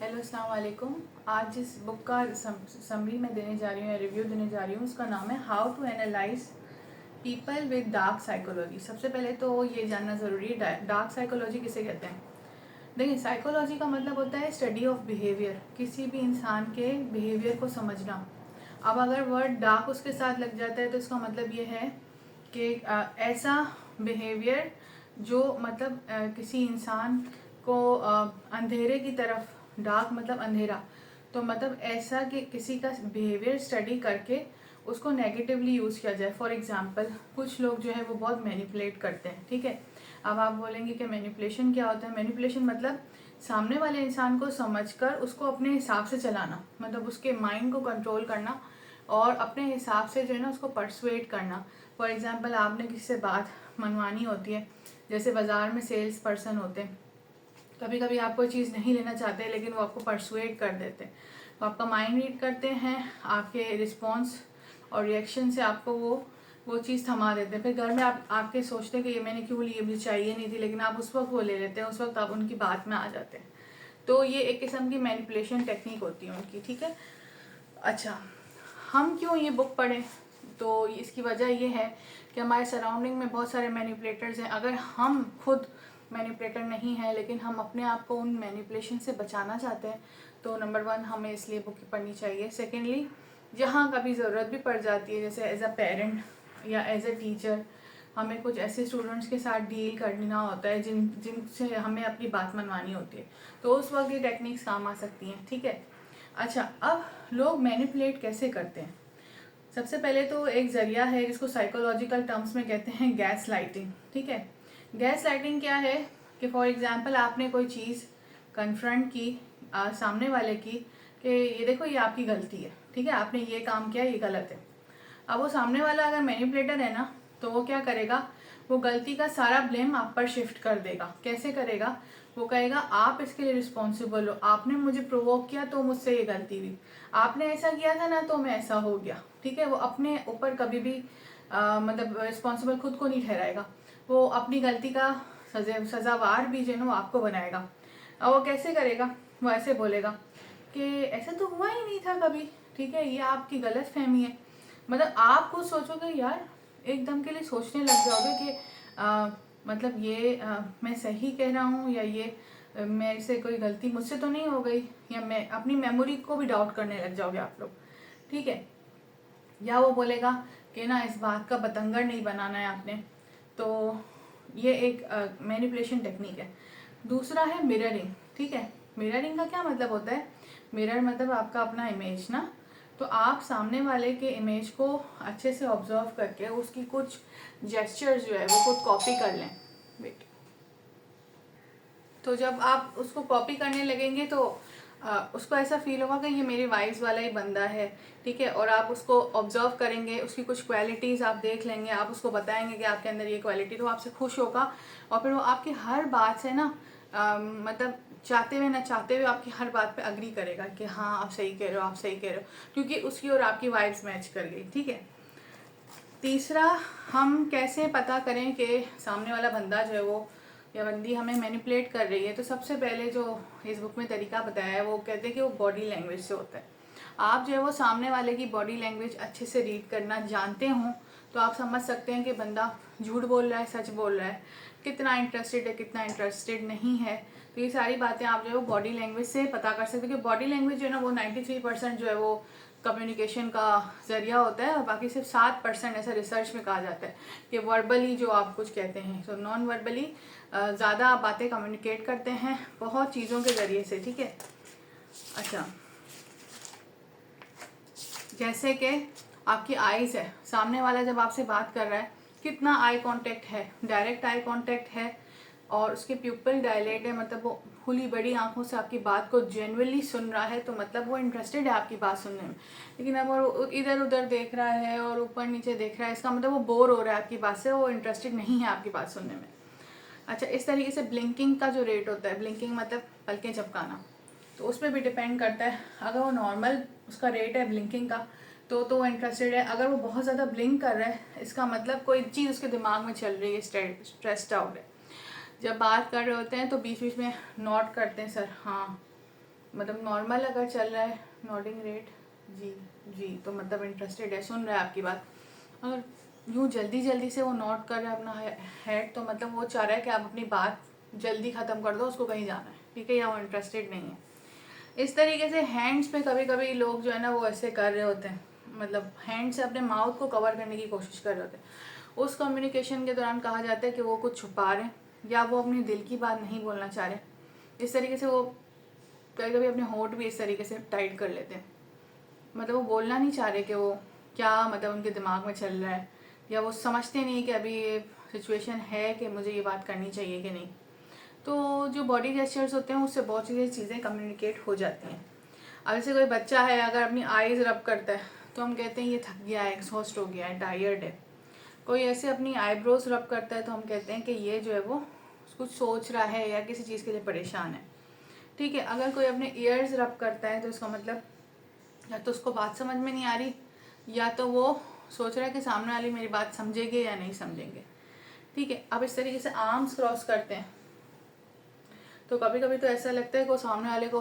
Hello अस्सलाम वालेकुम। आज जिस बुक का समरी मैं देने जा रही हूँ या रिव्यू देने जा रही हूँ उसका नाम है how to analyze people with dark psychology. सबसे पहले तो ये जानना ज़रूरी है डार्क साइकोलॉजी किसे कहते हैं। देखिए, साइकोलॉजी का मतलब होता है स्टडी ऑफ बिहेवियर, किसी भी इंसान के बिहेवियर को समझना। अब अगर वर्ड डार्क उसके साथ लग जाता है तो इसका मतलब ये है कि ऐसा बिहेवियर जो मतलब किसी इंसान को अंधेरे की तरफ, डार्क मतलब अंधेरा, तो मतलब ऐसा कि किसी का बिहेवियर स्टडी करके उसको नेगेटिवली यूज़ किया जाए। फॉर एग्जांपल, कुछ लोग जो है वो बहुत मैनिपुलेट करते हैं, ठीक है। अब आप बोलेंगे कि मैनिपुलेशन क्या होता है। मैनिपुलेशन मतलब सामने वाले इंसान को समझकर उसको अपने हिसाब से चलाना, मतलब उसके माइंड को कंट्रोल करना और अपने हिसाब से जो है ना उसको परसुएट करना। फॉर एग्जांपल, आपने किसी से बात मनवानी होती है, जैसे बाज़ार में सेल्स पर्सन होते हैं, कभी कभी आप कोई चीज़ नहीं लेना चाहते लेकिन वो आपको परसुएट कर देते हैं, तो आपका माइंड रीड करते हैं, आपके रिस्पॉन्स और रिएक्शन से आपको वो चीज़ थमा देते हैं। फिर घर में आप आपके सोचते हैं कि ये मैंने क्यों ली, मुझे चाहिए नहीं थी, लेकिन आप उस वक्त वो ले लेते हैं, उस वक्त आप उनकी बात में आ जाते हैं। तो ये एक किस्म की मैनिपुलेशन टेक्निक होती है उनकी, ठीक है। अच्छा, हम क्यों ये बुक पढ़ें? तो इसकी वजह ये है कि हमारे सराउंडिंग में बहुत सारे मैनिपुलेटर्स हैं। अगर हम खुद मैनिपुलेटर नहीं हैं लेकिन हम अपने आप को उन मैनिपुलेशन से बचाना चाहते हैं तो नंबर 1 हमें इसलिए बुक पढ़नी चाहिए। सेकेंडली, जहाँ कभी ज़रूरत भी पड़ जाती है, जैसे एज अ पेरेंट या एज अ टीचर, हमें कुछ ऐसे स्टूडेंट्स के साथ डील करना होता है जिनसे हमें अपनी बात मनवानी होती है, तो उस वक्त ये टेक्निक्स काम आ सकती हैं, ठीक है। अच्छा, अब लोग मैनिपुलेट कैसे करते हैं? सबसे पहले तो एक ज़रिया है जिसको साइकोलॉजिकल टर्म्स में कहते हैं गैस लाइटिंग, ठीक है। गैस लाइटिंग क्या है कि फॉर एग्जांपल आपने कोई चीज़ कन्फ्रंट की सामने वाले की कि ये देखो ये आपकी गलती है, ठीक है, आपने ये काम किया, ये गलत है। अब वो सामने वाला अगर मैनिपुलेटर है ना, तो वो क्या करेगा, वो गलती का सारा ब्लेम आप पर शिफ्ट कर देगा। कैसे करेगा? वो कहेगा आप इसके लिए रिस्पॉन्सिबल हो, आपने मुझे प्रोवोक किया तो मुझसे ये गलती हुई, आपने ऐसा किया था ना तो मैं ऐसा हो गया, ठीक है। वो अपने ऊपर कभी भी मतलब रिस्पॉन्सिबल खुद को नहीं ठहराएगा, वो अपनी गलती का सजावार भी जो है ना वो आपको बनाएगा। और वो कैसे करेगा? वो ऐसे बोलेगा कि ऐसा तो हुआ ही नहीं था कभी, ठीक है, ये आपकी गलत फहमी है। मतलब आप खुद सोचोगे यार, एकदम के लिए सोचने लग जाओगे कि मतलब ये मैं सही कह रहा हूँ या ये मेरे से कोई गलती मुझसे तो नहीं हो गई, या मैं अपनी मेमोरी को भी डाउट करने लग जाओगे आप लोग, ठीक है। या वो बोलेगा कि ना इस बात का बतंगड़ नहीं बनाना है आपने। तो ये एक मैनिपुलेशन टेक्निक है। दूसरा है मिररिंग, ठीक है। मिररिंग का क्या मतलब होता है? मिरर मतलब आपका अपना इमेज ना, तो आप सामने वाले के इमेज को अच्छे से ऑब्जर्व करके उसकी कुछ जेस्चर्स जो है वो खुद कॉपी कर लें। वेट, तो जब आप उसको कॉपी करने लगेंगे तो उसको ऐसा फील होगा कि ये मेरी वाइब्स वाला ही बंदा है, ठीक है। और आप उसको ऑब्जर्व करेंगे, उसकी कुछ क्वालिटीज़ आप देख लेंगे, आप उसको बताएंगे कि आपके अंदर ये क्वालिटी, तो आपसे खुश होगा और फिर वो आपकी हर बात से ना मतलब चाहते हुए ना चाहते हुए आपकी हर बात पे अग्री करेगा कि हाँ आप सही कह रहे हो, आप सही कह रहे हो, क्योंकि उसकी और आपकी वाइब्स मैच कर गई, ठीक है। तीसरा, हम कैसे पता करें कि सामने वाला बंदा जो है वो या बंदी हमें मैनिपुलेट कर रही है? तो सबसे पहले जो इस बुक में तरीका बताया है वो कहते हैं कि वो बॉडी लैंग्वेज से होता है। आप जो है वो सामने वाले की बॉडी लैंग्वेज अच्छे से रीड करना जानते हो तो आप समझ सकते हैं कि बंदा झूठ बोल रहा है, सच बोल रहा है, कितना इंटरेस्टेड है, कितना इंटरेस्टेड नहीं है। तो ये सारी बातें आप जो है वो बॉडी लैंग्वेज से पता कर सकते हो कि बॉडी लैंग्वेज जो है ना वो 93% जो है वो कम्युनिकेशन का जरिया होता है, और बाकी सिर्फ 7% ऐसा रिसर्च में कहा जाता है कि वर्बली जो आप कुछ कहते हैं, तो नॉन वर्बली ज़्यादा बातें कम्युनिकेट करते हैं बहुत चीज़ों के ज़रिए से, ठीक है। अच्छा, जैसे कि आपकी आईज़ है, सामने वाला जब आपसे बात कर रहा है कितना आई कांटेक्ट है, डायरेक्ट आई कांटेक्ट है और उसके प्यूपल डायलेट है, मतलब वो खुली बड़ी आंखों से आपकी बात को जेन्युइनली सुन रहा है, तो मतलब वो इंटरेस्टेड है आपकी बात सुनने में। लेकिन अब वो इधर उधर देख रहा है और ऊपर नीचे देख रहा है, इसका मतलब वो बोर हो रहा है आपकी बात से, वो इंटरेस्टेड नहीं है आपकी बात सुनने में। अच्छा, इस तरीके से ब्लिंकिंग का जो रेट होता है, ब्लिंकिंग मतलब पलकें झपकाना, तो उस पर भी डिपेंड करता है। अगर वो नॉर्मल उसका रेट है ब्लिंकिंग का तो वो इंटरेस्टेड है। अगर वो बहुत ज़्यादा ब्लिंक कर रहा है इसका मतलब कोई चीज़ उसके दिमाग में चल रही है, स्ट्रेस्ड आउट है। जब बात कर रहे होते हैं तो बीच बीच में नोट करते हैं सर, हाँ मतलब नॉर्मल अगर चल रहा है नोटिंग रेट जी जी, तो मतलब इंटरेस्टेड है, सुन रहा है आपकी बात। अगर यूँ जल्दी जल्दी से वो नोट कर रहा है अपना हेड, तो मतलब वो चाह रहा है कि आप अपनी बात जल्दी ख़त्म कर दो, उसको कहीं जाना है, ठीक है, या वो इंटरेस्टेड नहीं है। इस तरीके से हैंड्स में कभी कभी लोग जो है ना वो ऐसे कर रहे होते हैं, मतलब हैंड से अपने माउथ को कवर करने की कोशिश कर रहे होते हैं। उस कम्युनिकेशन के दौरान कहा जाता है कि वो कुछ छुपा रहे हैं या वो अपने दिल की बात नहीं बोलना चाह रहे। इस तरीके से वो कभी कभी अपने होंठ भी इस तरीके से टाइट कर लेते हैं, मतलब वो बोलना नहीं चाह रहे कि वो क्या मतलब उनके दिमाग में चल रहा है, या वो समझते नहीं कि अभी ये सिचुएशन है कि मुझे ये बात करनी चाहिए कि नहीं। तो जो बॉडी जेस्चर्स होते हैं उससे बहुत सी चीज़ें कम्युनिकेट हो जाती हैं। अब जैसे कोई बच्चा है अगर अपनी आईज रब करता है तो हम कहते हैं ये थक गया है, एग्जॉस्ट हो गया है, टायर्ड है। कोई ऐसे अपनी आईब्रोज रब करता है तो हम कहते हैं कि ये जो है वो कुछ सोच रहा है या किसी चीज़ के लिए परेशान है, ठीक है। अगर कोई अपने ईयर्स रब करता है तो इसका मतलब या तो उसको बात समझ में नहीं आ रही, या तो वो सोच रहा है कि सामने वाली मेरी बात समझेंगे या नहीं समझेंगे, ठीक है। अब इस तरीके से आर्म्स क्रॉस करते हैं तो कभी कभी तो ऐसा लगता है कि वो सामने वाले को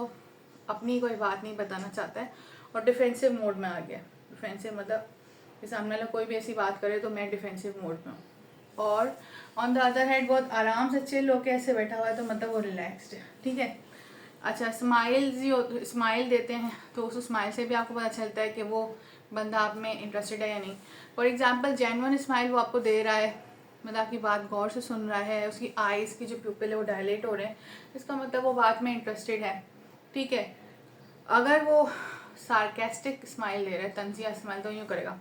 अपनी कोई बात नहीं बताना चाहता है और डिफेंसिव मोड में आ गया। डिफेंसिव मतलब कि सामने वाला कोई भी ऐसी बात करे तो मैं डिफेंसिव मोड में हूँ, और ऑन द अदर हैंड बहुत आराम से चिल होके ऐसे बैठा हुआ है तो मतलब वो रिलैक्स्ड है, ठीक है। अच्छा, स्माइल देते हैं तो उस स्माइल से भी आपको पता चलता है कि वो बंदा आप में इंटरेस्टेड है या नहीं। फॉर एग्जाम्पल जेन्युइन स्माइल वो आपको दे रहा है, मतलब आपकी बात गौर से सुन रहा है, उसकी आईज़ की जो प्यूपिल है वो डायलेट हो रहे हैं, इसका मतलब वो बात में इंटरेस्टेड है, ठीक है। अगर वो सार्केस्टिक स्माइल दे रहा है, तंजिया स्माइल, तो यूँ करेगा,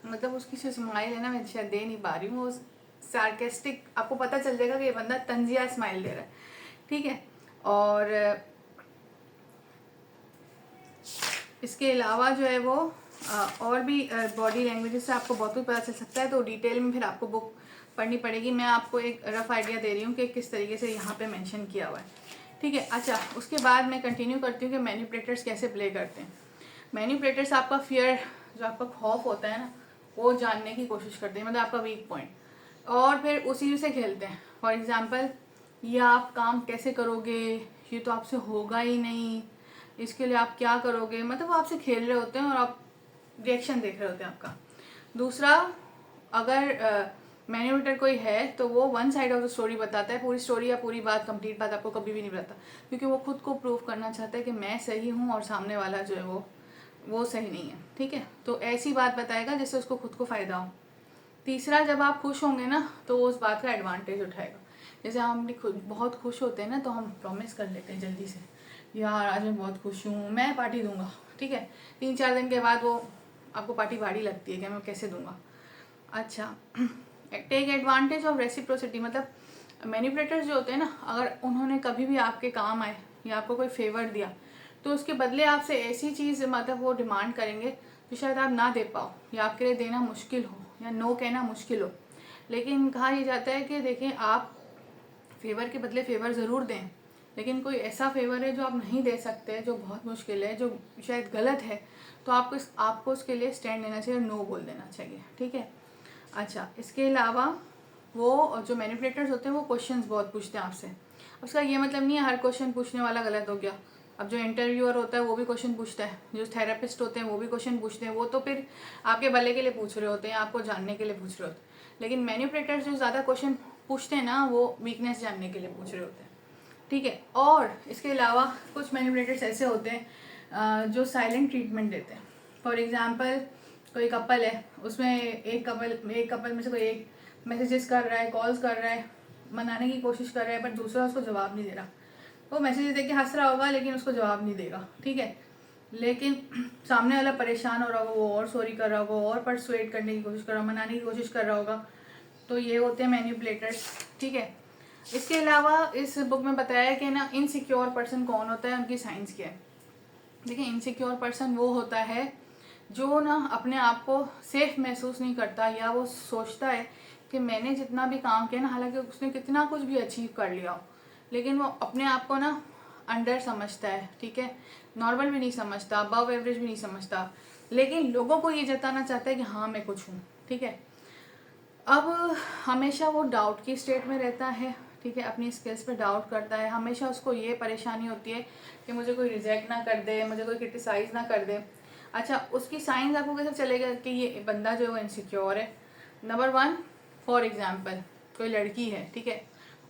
मतलब उसकी जो स्माइल है ना मैं शायद दे नहीं पा रही हूँ, वो सार्केस्टिक, आपको पता चल जाएगा कि ये बंदा तंजिया स्माइल दे रहा है, ठीक है। और इसके अलावा जो है वो और भी बॉडी लैंग्वेजेस से आपको बहुत कुछ पता चल सकता है, तो डिटेल में फिर आपको बुक पढ़नी पड़ेगी। मैं आपको एक रफ आइडिया दे रही हूँ कि किस तरीके से यहाँ पे मेंशन किया हुआ है, ठीक है। अच्छा, उसके बाद मैं कंटिन्यू करती हूँ कि मैनिपुलेटर्स कैसे प्ले करते हैं। मैनिपुलेटर्स आपका फियर, जो आपका खौफ होता है ना, वो जानने की कोशिश करते हैं, मतलब आपका वीक पॉइंट, और फिर उसी से खेलते हैं। फॉर एग्जाम्पल, ये आप काम कैसे करोगे, ये तो आपसे होगा ही नहीं, इसके लिए आप क्या करोगे, मतलब वो आपसे खेल रहे होते हैं और आप रिएक्शन देख रहे होते हैं आपका। दूसरा, अगर मैन्युलेटर कोई है तो वो one side of the story बताता है, पूरी स्टोरी या पूरी बात, कंप्लीट बात आपको कभी भी नहीं बताता, क्योंकि वो खुद को प्रूव करना चाहता है कि मैं सही हूँ और सामने वाला जो है वो सही नहीं है, ठीक है। तो ऐसी बात बताएगा जिससे उसको खुद को फ़ायदा हो। तीसरा, जब आप खुश होंगे ना तो वो उस बात का एडवांटेज उठाएगा। जैसे हम बहुत खुश होते हैं ना तो हम प्रॉमिस कर लेते हैं जल्दी से, यार आज मैं बहुत खुश हूँ, मैं पार्टी दूंगा, ठीक है। 3-4 दिन के बाद वो आपको पार्टी भारी लगती है कि मैं कैसे दूंगा। अच्छा, टेक एडवांटेज ऑफ रेसिप्रोसिटी, मतलब मैनिपुलेटर्स जो होते हैं ना, अगर उन्होंने कभी भी आपके काम आए या आपको कोई फेवर दिया तो उसके बदले आपसे ऐसी चीज़ मतलब वो डिमांड करेंगे जो शायद आप ना दे पाओ, या आपके लिए देना मुश्किल हो, या नो कहना मुश्किल हो। लेकिन कहा यह जाता है कि देखें, आप फेवर के बदले फेवर ज़रूर दें, लेकिन कोई ऐसा फेवर है जो आप नहीं दे सकते, जो बहुत मुश्किल है, जो शायद गलत है, तो आपको उसके लिए स्टैंड लेना चाहिए और नो बोल देना चाहिए, ठीक है। अच्छा, इसके अलावा वो जो मैनिपुलेटर्स होते हैं वो क्वेश्चंस बहुत पूछते हैं आपसे। उसका ये मतलब नहीं है हर क्वेश्चन पूछने वाला गलत हो गया। अब जो इंटरव्यूअर होता है वो भी क्वेश्चन पूछता है, जो थेरेपिस्ट होते हैं वो भी क्वेश्चन पूछते हैं, वो तो फिर आपके भले के लिए पूछ रहे होते हैं, आपको जानने के लिए पूछ रहे होते हैं। लेकिन मैनिपुलेटर्स जो ज़्यादा क्वेश्चन पूछते हैं ना, वो वीकनेस जानने के लिए पूछ रहे होते हैं, ठीक है। और इसके अलावा कुछ मैनिपुलेटर्स ऐसे होते हैं जो साइलेंट ट्रीटमेंट देते हैं। फॉर एग्जांपल, कोई कपल है, उसमें एक कपल में से कोई एक मैसेजेस कर रहा है, कॉल्स कर रहा है, मनाने की कोशिश कर रहा है, पर दूसरा उसको जवाब नहीं दे रहा। वो मैसेजेस देख के हंस रहा होगा लेकिन उसको जवाब नहीं देगा, ठीक है। लेकिन सामने वाला परेशान हो रहा होगा, वो और सॉरी कर रहा होगा, और परसुएट करने की कोशिश कर रहा होगा, मनाने की कोशिश कर रहा होगा। तो ये होते हैं मैनिपुलेटर्स, ठीक है। इसके अलावा इस बुक में बताया है कि ना इनसिक्योर पर्सन कौन होता है, उनकी साइंस क्या है। देखिए, इनसिक्योर पर्सन वो होता है जो ना अपने आप को सेफ महसूस नहीं करता, या वो सोचता है कि मैंने जितना भी काम किया ना, हालांकि उसने कितना कुछ भी अचीव कर लिया हो, लेकिन वो अपने आप को ना अंडर समझता है, ठीक है। नॉर्मल भी नहीं समझता, अबव एवरेज भी नहीं समझता, लेकिन लोगों को ये जताना चाहता है कि हाँ मैं कुछ हूँ, ठीक है। अब हमेशा वो डाउट की स्टेट में रहता है, ठीक है, अपनी स्किल्स पे डाउट करता है, हमेशा उसको ये परेशानी होती है कि मुझे कोई रिजेक्ट ना कर दे, मुझे कोई क्रिटिसाइज़ ना कर दे। अच्छा, उसकी साइंस आपको कैसे चलेगा कि ये बंदा जो है वो इनसिक्योर है? नंबर 1, फॉर एग्जांपल कोई लड़की है, ठीक है,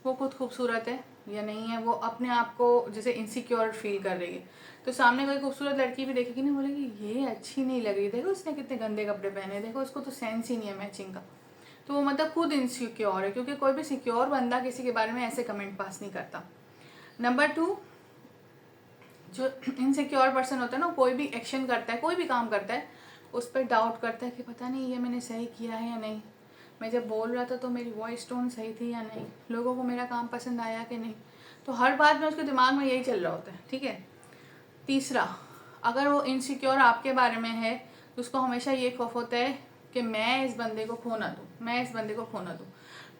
वो खुद खूबसूरत है या नहीं है, वो अपने आप को जैसे इनसिक्योर फील कर रही है, तो सामने कोई खूबसूरत लड़की भी देखेगी ना, बोलेगी ये अच्छी नहीं लग रही, देखो उसने कितने गंदे कपड़े पहने, देखो उसको तो सेंस ही नहीं है मैचिंग का। तो वो मतलब खुद इनसिक्योर है, क्योंकि कोई भी सिक्योर बंदा किसी के बारे में ऐसे कमेंट पास नहीं करता। नंबर 2, जो इनसिक्योर पर्सन होता है ना, कोई भी एक्शन करता है, कोई भी काम करता है, उस पर डाउट करता है कि पता नहीं ये मैंने सही किया है या नहीं, मैं जब बोल रहा था तो मेरी वॉइस टोन सही थी या नहीं, लोगों को मेरा काम पसंद आया कि नहीं। तो हर बात में उसके दिमाग में यही चल रहा होता है, ठीक है। तीसरा, अगर वो इनसिक्योर आपके बारे में है तो उसको हमेशा ये खौफ होता है कि मैं इस बंदे को खो ना दूँ, मैं इस बंदे को खो ना दूँ,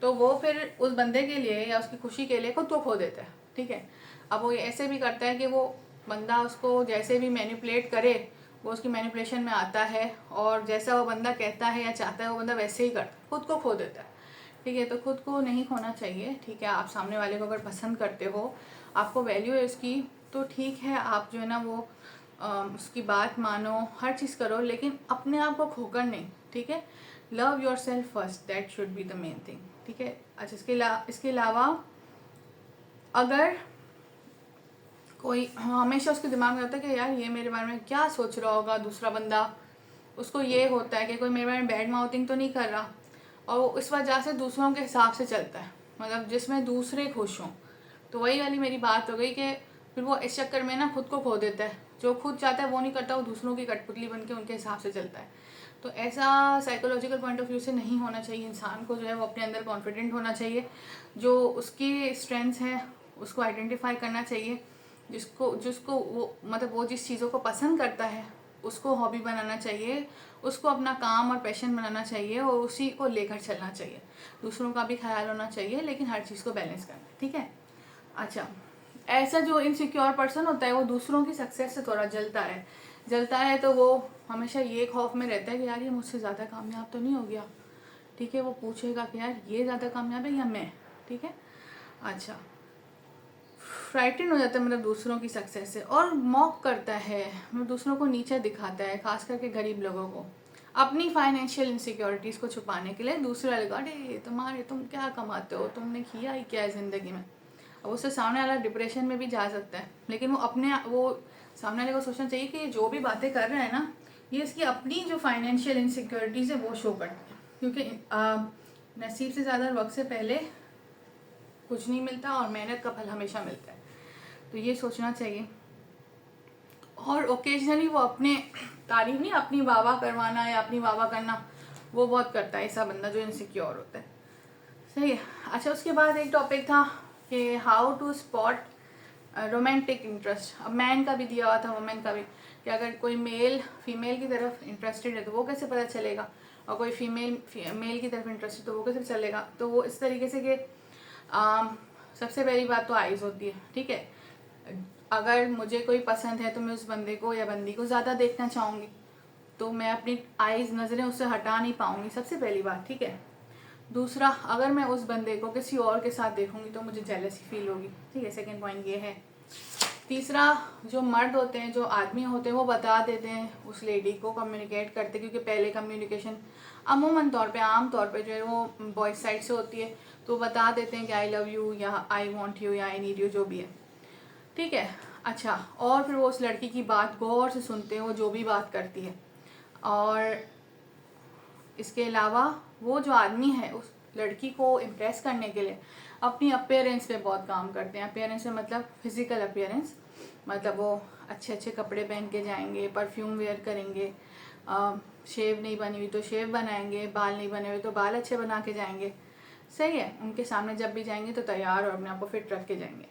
तो वो फिर उस बंदे के लिए या उसकी खुशी के लिए खुद को खो देता है, ठीक है। अब वो ऐसे भी करता है कि वो बंदा उसको जैसे भी मैनिपुलेट करे, वो उसकी मैनिपुलेशन में आता है, और जैसा वो बंदा कहता है या चाहता है वो बंदा वैसे ही करता है, खुद को खो देता है, ठीक है। तो खुद को नहीं खोना चाहिए, ठीक है। आप सामने वाले को अगर पसंद करते हो, आपको वैल्यू है उसकी, तो ठीक है, आप जो है ना वो उसकी बात मानो, हर चीज़ करो, लेकिन अपने आप को खोकर नहीं, ठीक है। Love your self first, that should be the main thing, ठीक है। अच्छा, इसके अलावा अगर कोई हमेशा उसके दिमाग में होता है कि यार ये मेरे बारे में क्या सोच रहा होगा दूसरा बंदा, उसको ये होता है कि कोई मेरे बारे में बैड माउथिंग तो नहीं कर रहा, और वो इस वजह से दूसरों के हिसाब से चलता है, मतलब जिसमें दूसरे खुश हों। तो वही वाली मेरी बात हो गई कि फिर वो इस चक्कर में ना खुद को खो देता है, जो खुद चाहता है वो नहीं करता, वो दूसरों की कठपुतली बन के उनके हिसाब से चलता है। तो ऐसा साइकोलॉजिकल पॉइंट ऑफ व्यू से नहीं होना चाहिए। इंसान को जो है वो अपने अंदर कॉन्फिडेंट होना चाहिए, जो उसकी स्ट्रेंथ्स हैं उसको आइडेंटिफाई करना चाहिए, जिसको जिसको वो मतलब वो जिस चीज़ों को पसंद करता है उसको हॉबी बनाना चाहिए, उसको अपना काम और पैशन बनाना चाहिए, और उसी को लेकर चलना चाहिए। दूसरों का भी ख्याल होना चाहिए, लेकिन हर चीज़ को बैलेंस करना, ठीक है। अच्छा, ऐसा जो इनसिक्योर पर्सन होता है वो दूसरों की सक्सेस से थोड़ा जलता है, तो वो हमेशा ये खौफ में रहता है कि यार ये मुझसे ज़्यादा कामयाब तो नहीं हो गया, ठीक है। वो पूछेगा कि यार ये ज़्यादा कामयाब है या मैं, ठीक है। अच्छा, फ्राइटन हो जाता है मतलब दूसरों की सक्सेस से, और मॉक करता है, मतलब दूसरों को नीचा दिखाता है, खास करके गरीब लोगों को, अपनी फाइनेंशियल इनसिक्योरिटीज़ को छुपाने के लिए। दूसरा लगा अरे तुम क्या कमाते हो, तुमने किया ही क्या है ज़िंदगी में। अब उससे सामने वाला डिप्रेशन में भी जा सकता है, लेकिन वो सामने वाले को सोचना चाहिए कि जो भी बातें कर रहा है ना, ये इसकी अपनी जो फाइनेंशियल इनसिक्योरिटीज़ है वो शो करती है, क्योंकि नसीब से ज़्यादा वक्त से पहले कुछ नहीं मिलता, और मेहनत का फल हमेशा मिलता है, तो ये सोचना चाहिए। और ओकेजनली वो अपने तारीफ नहीं, अपनी वाह करवाना या अपनी वाह करना, वो बहुत करता है ऐसा बंदा जो इनसिक्योर होता है, सही है। अच्छा, उसके बाद एक टॉपिक था कि how to spot romantic interest. अब मैन का भी दिया हुआ था, वुमेन का भी, कि अगर कोई मेल फीमेल की तरफ इंटरेस्टेड है तो वो कैसे पता चलेगा, और कोई फीमेल मेल की तरफ इंटरेस्टेड तो वो कैसे चलेगा। तो वो इस तरीके से कि सबसे पहली बात तो आइज़ होती है, ठीक है। अगर मुझे कोई पसंद है तो मैं उस बंदे को या बंदी को ज़्यादा देखना चाहूँगी, तो मैं अपनी आइज़ नज़रें उससे हटा नहीं पाऊँगी, सबसे पहली बात, ठीक है। दूसरा, अगर मैं उस बंदे को किसी और के साथ देखूँगी तो मुझे जेलसी फील होगी, ठीक है, सेकंड पॉइंट ये है। तीसरा, जो मर्द होते हैं, जो आदमी होते हैं, वो बता देते हैं उस लेडी को, कम्युनिकेट करते, क्योंकि पहले कम्युनिकेशन अमूमन तौर पे आम तौर पे जो है वो बॉयज साइड से होती है, तो बता देते हैं कि आई लव यू या आई वॉन्ट यू या आई नीड यू, जो भी है, ठीक है। अच्छा, और फिर वो उस लड़की की बात गौर से सुनते हैं, वो जो भी बात करती है। और इसके अलावा वो जो आदमी है उस लड़की को इम्प्रेस करने के लिए अपनी अपीयरेंस पे बहुत काम करते हैं। अपीयरेंस में मतलब फिजिकल अपीयरेंस, मतलब वो अच्छे अच्छे कपड़े पहन के जाएंगे, परफ्यूम वेयर करेंगे, शेव नहीं बनी हुई तो शेव बनाएंगे, बाल नहीं बने हुए तो बाल अच्छे बना के जाएंगे, सही है। उनके सामने जब भी जाएंगे तो तैयार और अपने आप को फिट रख के जाएंगे।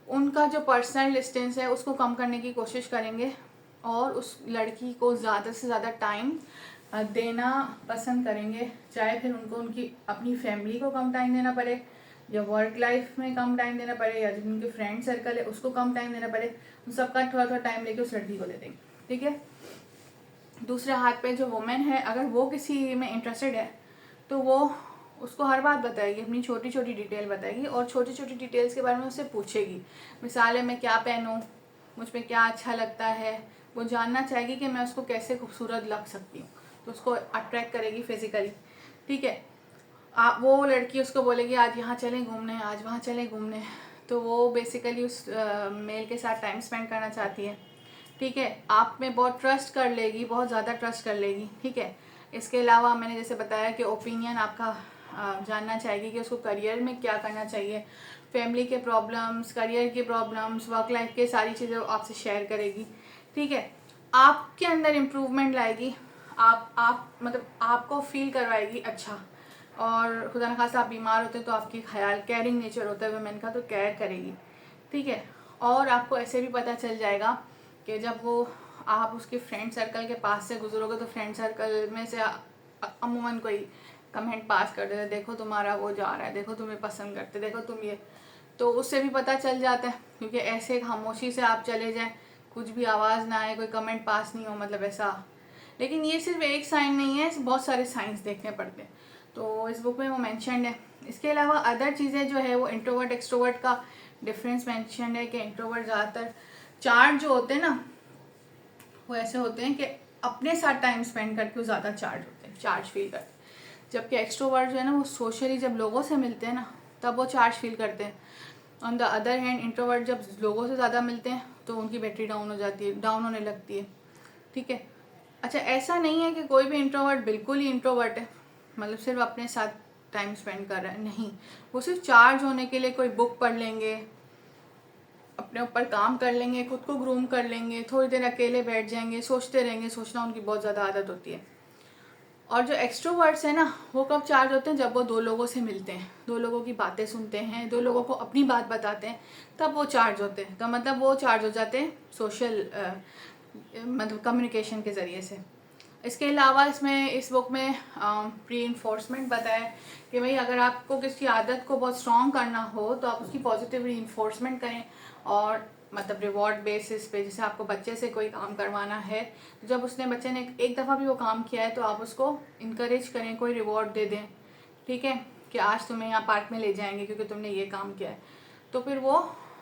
उनका जो पर्सनल डिस्टेंस है उसको कम करने की कोशिश करेंगे, और उस लड़की को ज़्यादा से ज़्यादा टाइम देना पसंद करेंगे, चाहे फिर उनको उनकी अपनी फैमिली को कम टाइम देना पड़े, या वर्क लाइफ में कम टाइम देना पड़े, या जो उनके फ्रेंड सर्कल है उसको कम टाइम देना पड़े, उन सबका थोड़ा थोड़ा टाइम लेके उस लड़की को दे देंगे, ठीक है। दूसरे हाथ पे जो वुमेन है, अगर वो किसी में इंटरेस्टेड है तो वो उसको हर बात बताएगी, अपनी छोटी छोटी डिटेल बताएगी और छोटी छोटी डिटेल्स के बारे में उससे पूछेगी। मिसाल है, मैं क्या पहनूं, मुझ पर क्या अच्छा लगता है, वो जानना चाहेगी कि मैं उसको कैसे खूबसूरत लग सकती हूँ, तो उसको अट्रैक्ट करेगी फिजिकली। ठीक है, आप वो लड़की उसको बोलेगी आज यहाँ चलें घूमने, आज वहाँ चलें घूमने, तो वो बेसिकली उस मेल के साथ टाइम स्पेंड करना चाहती है। ठीक है, आप में बहुत ट्रस्ट कर लेगी, बहुत ज़्यादा ट्रस्ट कर लेगी। ठीक है, इसके अलावा मैंने जैसे बताया कि ओपिनियन आपका जानना चाहेगी कि उसको करियर में क्या करना चाहिए, फैमिली के प्रॉब्लम्स, करियर के प्रॉब्लम्स, वर्क लाइफ के सारी चीज़ें आपसे शेयर करेगी। ठीक है, आपके अंदर इम्प्रूवमेंट लाएगी, आप मतलब आपको फील करवाएगी अच्छा। और खुदा न खास्ता आप बीमार होते हैं तो आपकी ख्याल, केयरिंग नेचर होता है वुमेन का, तो केयर करेगी। ठीक है, और आपको ऐसे भी पता चल जाएगा कि जब वो आप उसके फ्रेंड सर्कल के पास से गुजरोगे तो फ्रेंड सर्कल में से अमूमन कोई कमेंट पास कर देते, देखो तुम्हारा वो जा रहा है, देखो तुम्हें पसंद करते, देखो तुम ये, तो उससे भी पता चल जाता है। क्योंकि ऐसे खामोशी से आप चले जाएं, कुछ भी आवाज़ ना आए, कोई कमेंट पास नहीं हो, मतलब ऐसा। लेकिन ये सिर्फ एक साइन नहीं है, बहुत सारे साइंस देखने पड़ते हैं, तो इस बुक में वो मैंशनड है। इसके अलावा अदर चीज़ें जो है वो इंट्रोवर्ट एक्सट्रोवर्ट का डिफरेंस मैंशनड है कि इंट्रोवर्ट ज़्यादातर चार्ज जो होते हैं ना, वो ऐसे होते हैं कि अपने साथ टाइम स्पेंड करके वो ज़्यादा चार्ज होते हैं, चार्ज फील करते हैं। जबकि एक्सट्रोवर्ट जो है ना, वो सोशली जब लोगों से मिलते हैं ना, तब वो चार्ज फील करते हैं। On the other hand introvert जब लोगों से ज़्यादा मिलते हैं तो उनकी बैटरी डाउन हो जाती है, डाउन होने लगती है। ठीक है, अच्छा ऐसा नहीं है कि कोई भी इंट्रोवर्ट बिल्कुल ही इंट्रोवर्ट है, मतलब सिर्फ अपने साथ टाइम स्पेंड कर रहा है, नहीं। वो सिर्फ चार्ज होने के लिए कोई बुक पढ़ लेंगे, अपने ऊपर काम कर लेंगे, खुद को ग्रूम कर लेंगे, थोड़ी देर अकेले बैठ जाएंगे, सोचते रहेंगे, सोचना उनकी बहुत ज़्यादा आदत होती है। और जो एक्सट्रोवर्ट्स है ना, वो कब चार्ज होते हैं, जब वो दो लोगों से मिलते हैं, दो लोगों की बातें सुनते हैं, दो लोगों को अपनी बात बताते हैं, तब वो चार्ज होते हैं। तो मतलब वो चार्ज हो जाते हैं सोशल मतलब कम्युनिकेशन के ज़रिए से। इसके अलावा इसमें इस बुक में प्री इन्फोर्समेंट बताया कि भाई अगर आपको किसी आदत को बहुत स्ट्रॉन्ग करना हो तो आप उसकी पॉजिटिव री इन्फोर्समेंट करें, और मतलब रिवॉर्ड बेसिस पे। जैसे आपको बच्चे से कोई काम करवाना है, तो जब उसने बच्चे ने एक दफ़ा भी वो काम किया है तो आप उसको इनकरेज करें, कोई रिवॉर्ड दे दें। ठीक है, कि आज तुम्हें यहाँ पार्क में ले जाएंगे क्योंकि तुमने ये काम किया है, तो फिर वो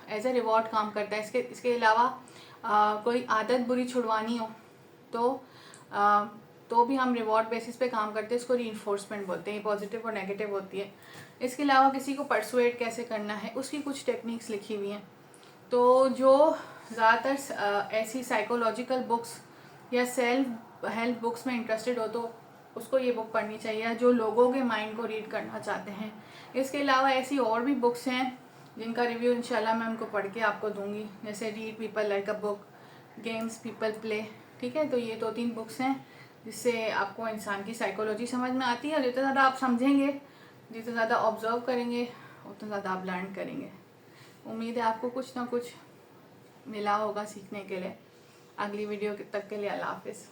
एज ए रिवॉर्ड काम करता है। इसके अलावा कोई आदत बुरी छुड़वानी हो तो भी हम रिवॉर्ड बेसिस पे काम करते हैं, इसको रीइंफोर्समेंट बोलते हैं, पॉजिटिव और नेगेटिव होती है। इसके अलावा किसी को परसुएट कैसे करना है, उसकी कुछ टेक्निक्स लिखी हुई हैं। तो जो ज़्यादातर ऐसी साइकोलॉजिकल बुक्स या सेल्फ हेल्प बुक्स में इंटरेस्टेड हो तो उसको ये बुक पढ़नी चाहिए, जो लोगों के माइंड को रीड करना चाहते हैं। इसके अलावा ऐसी और भी बुक्स हैं जिनका रिव्यू इंशाल्लाह मैं उनको पढ़ के आपको दूंगी, जैसे read people like a book, games people play. ठीक है, तो ये 2-3 बुक्स हैं जिससे आपको इंसान की साइकोलॉजी समझ में आती है, और जितना ज़्यादा आप समझेंगे, जितना ज़्यादा ऑब्जर्व करेंगे, उतना ज़्यादा आप लर्न करेंगे। उम्मीद है आपको कुछ ना कुछ मिला होगा सीखने के लिए। अगली वीडियो तक के लिए अल्लाह हाफिज़।